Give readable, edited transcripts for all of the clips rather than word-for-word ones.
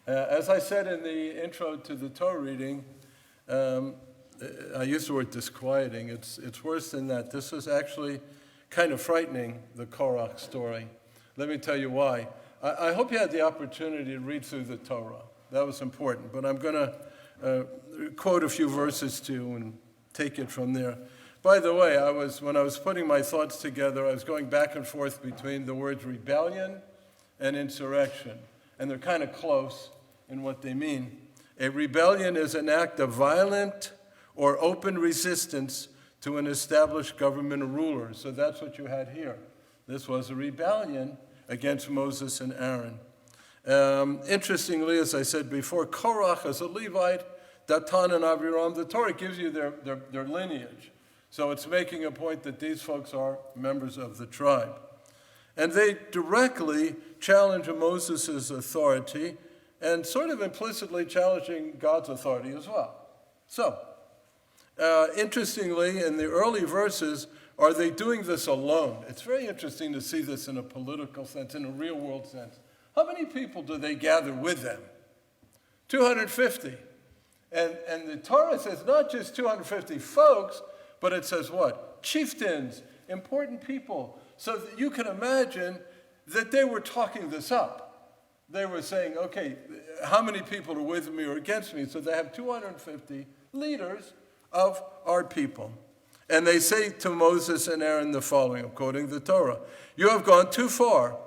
As I said in the intro to the Torah reading, I used the word disquieting. It's worse than that. This was actually kind of frightening, the Korach story. Let me tell you why. I hope you had the opportunity to read through the Torah. That was important. But I'm going to quote a few verses to you and take it from there. By the way, when I was putting my thoughts together, I was going back and forth between the words rebellion and insurrection. And they're kind of close in what they mean. A rebellion is an act of violent or open resistance to an established government or ruler. So that's what you had here. This was a rebellion against Moses and Aaron. Interestingly, as I said before, Korach is a Levite, Datan and Aviram. The Torah gives you their lineage. So it's making a point that these folks are members of the tribe. And they directly challenge Moses' authority and sort of implicitly challenging God's authority as well. So, interestingly, in the early verses, are they doing this alone? It's very interesting to see this in a political sense, in a real-world sense. How many people do they gather with them? 250. And the Torah says not just 250 folks, but it says what? Chieftains, important people. So that you can imagine that they were talking this up. They were saying, okay, how many people are with me or against me? So they have 250 leaders of our people. And they say to Moses and Aaron the following, quoting the Torah, "You have gone too far,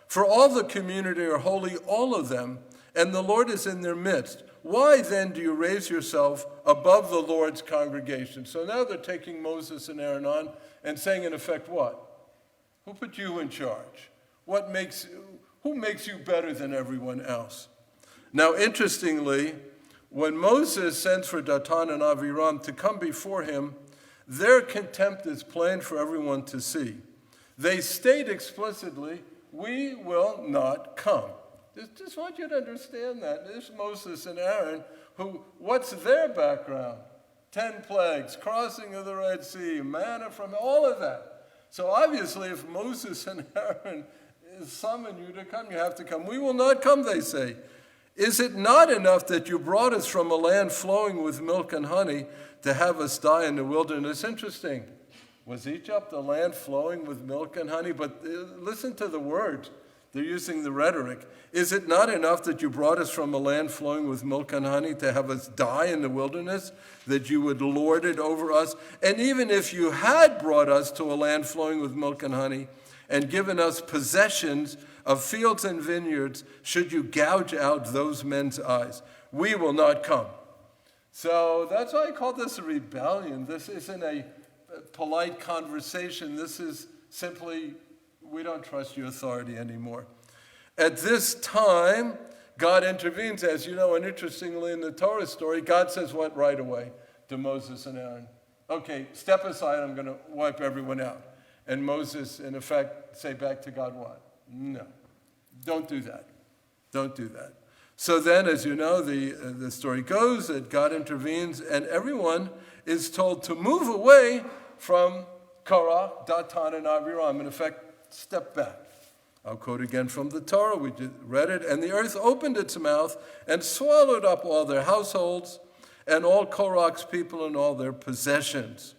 for all the community are holy, all of them, and the Lord is in their midst. Why then do you raise yourself above the Lord's congregation?" So now they're taking Moses and Aaron on and saying, in effect, what? Who put you in charge? Who makes you better than everyone else? Now, interestingly, when Moses sends for Datan and Aviram to come before him, their contempt is plain for everyone to see. They state explicitly, "We will not come." Just want you to understand that. This Moses and Aaron, what's their background? 10 plagues, crossing of the Red Sea, manna from all of that. So obviously, if Moses and Aaron summon you to come, you have to come. "We will not come," they say. "Is it not enough that you brought us from a land flowing with milk and honey to have us die in the wilderness?" Interesting. Was Egypt a land flowing with milk and honey? But listen to the words. They're using the rhetoric. "Is it not enough that you brought us from a land flowing with milk and honey to have us die in the wilderness, that you would lord it over us? And even if you had brought us to a land flowing with milk and honey and given us possessions of fields and vineyards, should you gouge out those men's eyes? We will not come." So that's why I call this a rebellion. This isn't a polite conversation. This is simply, we don't trust your authority anymore. At this time, God intervenes, as you know, and interestingly in the Torah story, God says what right away to Moses and Aaron? "Okay, step aside, I'm going to wipe everyone out." And Moses, in effect, say back to God what? "No, don't do that. Don't do that." So then, as you know, the story goes that God intervenes, and everyone is told to move away from Korach, Datan, and Aviram. In effect, step back. I'll quote again from the Torah. We just read it. "And the earth opened its mouth and swallowed up all their households and all Korach's people and all their possessions.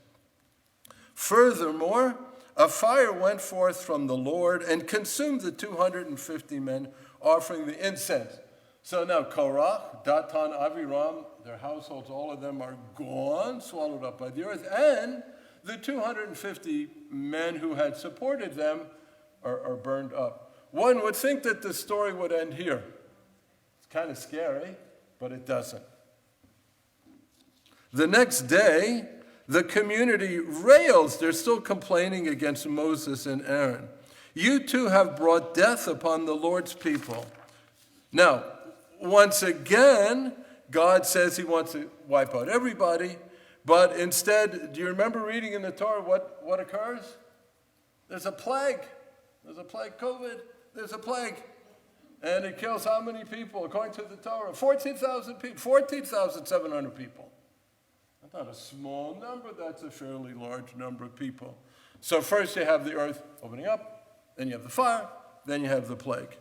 Furthermore, a fire went forth from the Lord and consumed the 250 men offering the incense." So now Korach, Datan, Aviram, their households, all of them are gone, swallowed up by the earth. And the 250 men who had supported them are burned up. One would think that the story would end here. It's kind of scary, but it doesn't. The next day, the community rails. They're still complaining against Moses and Aaron. "You two have brought death upon the Lord's people." Now, once again, God says he wants to wipe out everybody, but instead, do you remember reading in the Torah what occurs? There's a plague. There's a plague, COVID. There's a plague. And it kills how many people, according to the Torah? 14,000 people, 14,700 people. That's not a small number. That's a fairly large number of people. So first you have the earth opening up, then you have the fire, then you have the plague.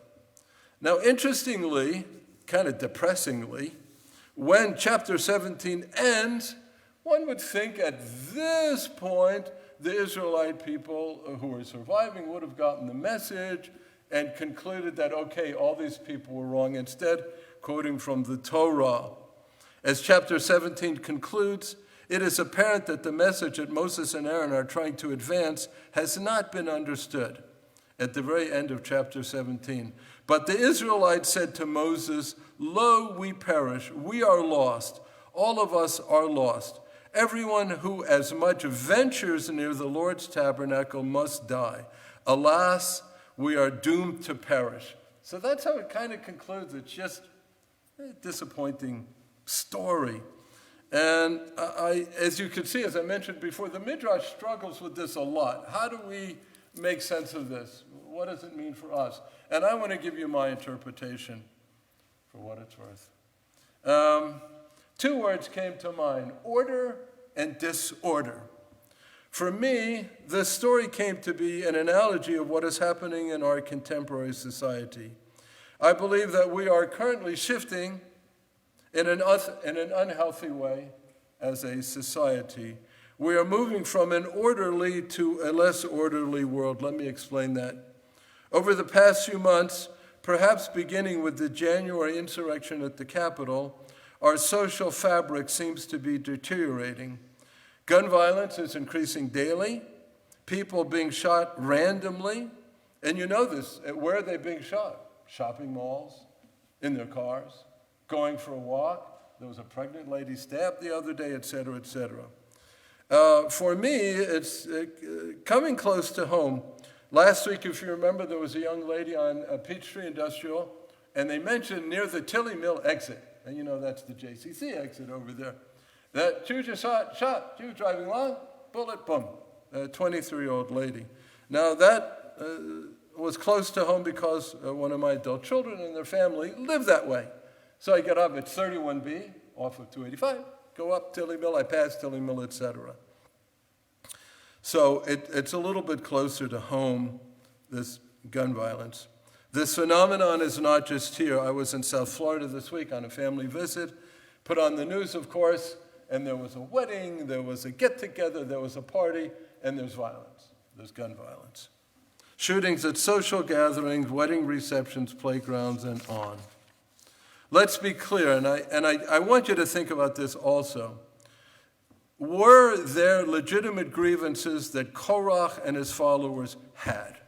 Now, interestingly, kind of depressingly, when chapter 17 ends, one would think at this point the Israelite people who were surviving would have gotten the message and concluded that, okay, all these people were wrong. Instead, quoting from the Torah, as chapter 17 concludes, it is apparent that the message that Moses and Aaron are trying to advance has not been understood. At the very end of chapter 17, but the Israelites said to Moses, "Lo, we perish, we are lost, all of us are lost. Everyone who as much ventures near the Lord's tabernacle must die. Alas, we are doomed to perish." So that's how it kind of concludes. It's just a disappointing story. And as you can see, as I mentioned before, the Midrash struggles with this a lot. How do we make sense of this? What does it mean for us? And I want to give you my interpretation for what it's worth. Two words came to mind: order and disorder. For me, this story came to be an analogy of what is happening in our contemporary society. I believe that we are currently shifting in an unhealthy way as a society. We are moving from an orderly to a less orderly world. Let me explain that. Over the past few months, perhaps beginning with the January insurrection at the Capitol, our social fabric seems to be deteriorating. Gun violence is increasing daily, people being shot randomly, and you know this. Where are they being shot? Shopping malls, in their cars, going for a walk. There was a pregnant lady stabbed the other day, et cetera, et cetera. For me, it's coming close to home. Last week, if you remember, there was a young lady on Peachtree Industrial, and they mentioned near the Tilly Mill exit, and you know that's the JCC exit over there, that she was just shot. She was driving along, bullet, boom, a 23-year-old lady. Now that was close to home because one of my adult children and their family live that way. So I get up at 31B off of 285, go up Tilly Mill, I pass Tilly Mill, etc. So it's a little bit closer to home, this gun violence. This phenomenon is not just here. I was in South Florida this week on a family visit, put on the news, of course, and there was a wedding, there was a get-together, there was a party, and there's violence. There's gun violence. Shootings at social gatherings, wedding receptions, playgrounds, and on. Let's be clear, and I want you to think about this also. Were there legitimate grievances that Korach and his followers had?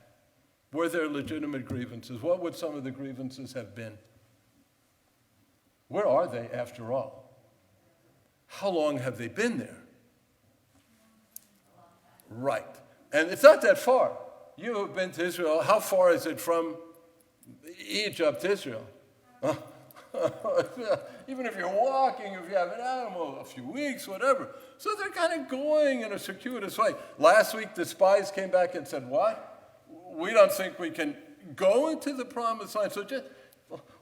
Were there legitimate grievances? What would some of the grievances have been? Where are they, after all? How long have they been there? Right. And it's not that far. You have been to Israel. How far is it from Egypt to Israel? Even if you're walking, if you have an animal, a few weeks, whatever. So they're kind of going in a circuitous way. Last week, the spies came back and said, what? We don't think we can go into the promised land. So just,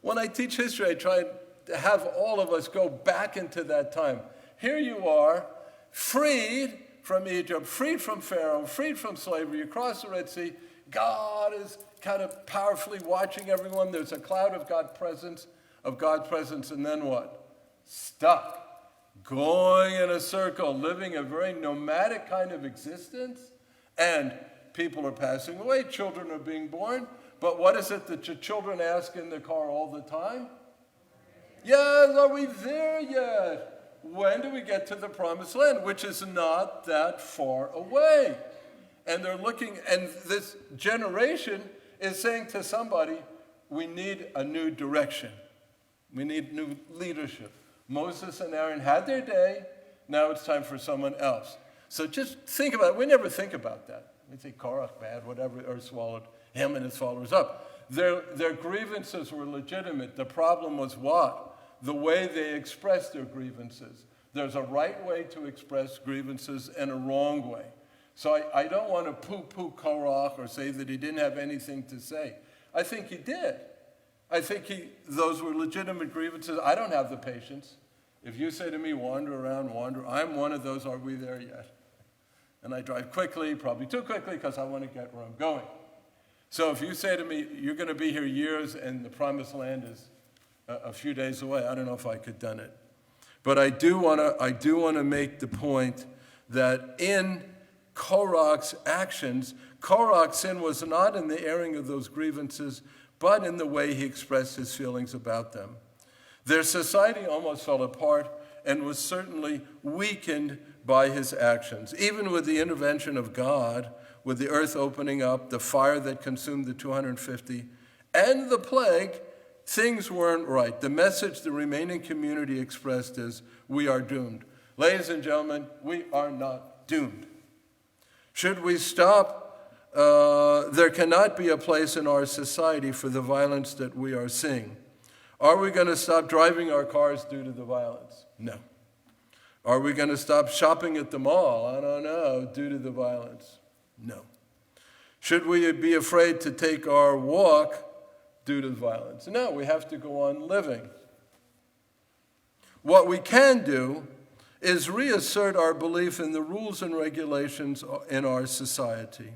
when I teach history, I try to have all of us go back into that time. Here you are, freed from Egypt, freed from Pharaoh, freed from slavery. You cross the Red Sea. God is kind of powerfully watching everyone. There's a cloud of God's presence, and then what? Stuck. Going in a circle, living a very nomadic kind of existence, and people are passing away, children are being born, but what is it that your children ask in the car all the time? Yes, are we there yet? When do we get to the promised land, which is not that far away? And they're looking, and this generation is saying to somebody, we need a new direction. We need new leadership. Moses and Aaron had their day. Now it's time for someone else. So just think about it. We never think about that. We think Korach bad, whatever, or swallowed him and his followers up. Their grievances were legitimate. The problem was what? The way they expressed their grievances. There's a right way to express grievances and a wrong way. So I don't want to poo-poo Korach or say that he didn't have anything to say. I think he did. I think those were legitimate grievances. I don't have the patience. If you say to me, wander around, wander, I'm one of those, are we there yet? And I drive quickly, probably too quickly, because I want to get where I'm going. So if you say to me, you're going to be here years and the promised land is a few days away. I don't know if I could have done it. But I do want to make the point that in Korach's actions, Korach's sin was not in the airing of those grievances, but in the way he expressed his feelings about them. Their society almost fell apart and was certainly weakened by his actions. Even with the intervention of God, with the earth opening up, the fire that consumed the 250, and the plague, things weren't right. The message the remaining community expressed is, we are doomed. Ladies and gentlemen, we are not doomed. Should we stop? There cannot be a place in our society for the violence that we are seeing. Are we going to stop driving our cars due to the violence? No. Are we going to stop shopping at the mall? I don't know, due to the violence? No. Should we be afraid to take our walk due to violence? No, we have to go on living. What we can do is reassert our belief in the rules and regulations in our society.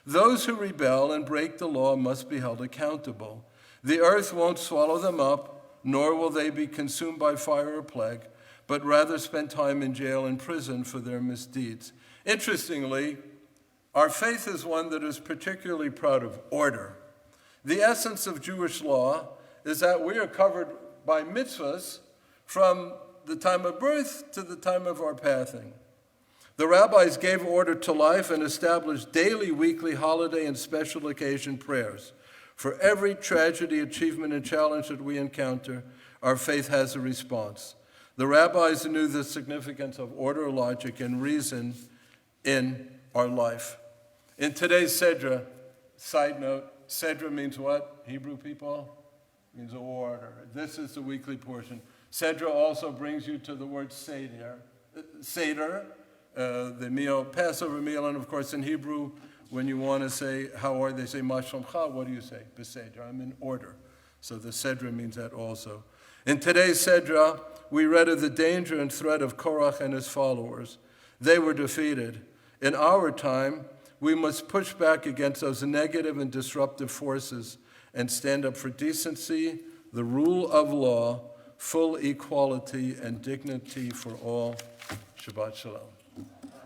Those who rebel and break the law must be held accountable. The earth won't swallow them up, nor will they be consumed by fire or plague, but rather spend time in jail and prison for their misdeeds. Interestingly, our faith is one that is particularly proud of order. The essence of Jewish law is that we are covered by mitzvahs from the time of birth to the time of our passing. The rabbis gave order to life and established daily, weekly, holiday, and special occasion prayers. For every tragedy, achievement, and challenge that we encounter, our faith has a response. The rabbis knew the significance of order, logic, and reason in our life. In today's Sedra, side note, Sedra means what? Hebrew people? It means order. This is the weekly portion. Sedra also brings you to the word Seder. Seder, the meal, Passover meal, and of course in Hebrew, when you want to say, how are they, say, Ma Shlomcha, what do you say? Beseder, I'm in order. So the Sedra means that also. In today's Sedra, we read of the danger and threat of Korach and his followers. They were defeated. In our time, we must push back against those negative and disruptive forces and stand up for decency, the rule of law, full equality, and dignity for all. Shabbat Shalom.